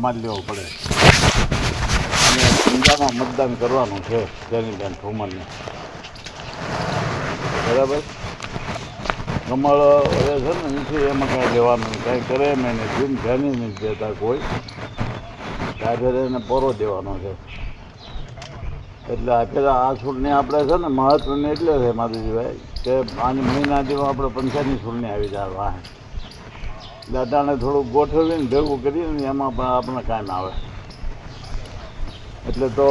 મારી લેવો પડે અને ઊંઝામાં મતદાન કરવાનું છે જેનીબેન ઠુમરને. બરાબર. કમળ હવે છે ને નથી એમાં કાંઈ લેવાનું કાંઈ કરે એમ એને જીમ ધ્યાની નથી દેતા કોઈ. ત્યારે એને પોરો દેવાનો છે. એટલે આ ચૂંટણી આપણે છે ને મહત્ત્વની એટલે છે માધુજીભાઈ કે આની મહિનાથીમાં આપણે પંચાયતની ચૂંટણી આવી જાય વાહે. દાદાને થોડુંક ગોઠવીને ભેગું કરીએ ને એમાં પણ આપણને કાંઈ ના આવે. એટલે તો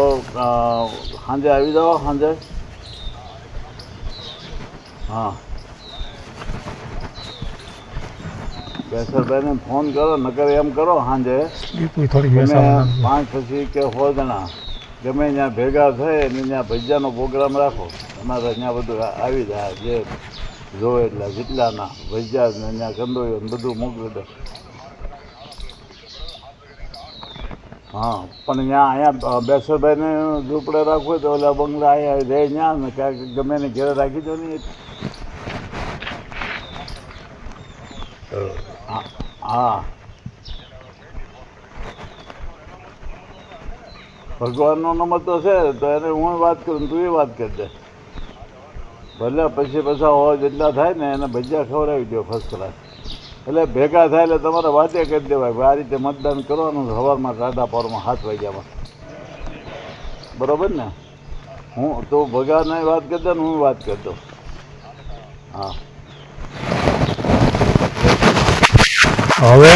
સાંજે આવી જાઓ સાંજે. હા કેશરભાઈને ફોન કરો નકર એમ કરો સાંજે તમે 5 પછી કે 100 જણા ગમે ત્યાં ભેગા થાય અને ત્યાં ભજીયાનો પ્રોગ્રામ રાખો. અમારે ત્યાં બધું આવી જાય જે જોવે એટલે જેટલાના ભજીયા ને ત્યાં કંદોયો ને બધું મોકલી દે. હા પણ ત્યાં અહીંયા બેસરભાઈને ઝૂંપડે રાખવું હોય તો ઓલા બંગલા અહીંયા રહે ત્યાં ને ક્યાંક ગમે ને ઘેરે રાખી દો ને. હા ભગવાનનો નંબર તો છે તો એને હું વાત કરું તું એ વાત કરી દે ભલે. પછી પાછા જેટલા થાય ને એને ભજીયા ખવડાવી દો ફર્સ્ટ ક્લાસ. એટલે ભેગા થાય એટલે તમારે વાતે કરી દેવાય આ રીતે મતદાન કરવાનું સવારમાં ટાટા પાવરમાં 7 વાગ્યામાં. બરાબર ને. હું તો ભગાને વાત કરી દે ને હું વાત કરી દઉં. હા હવે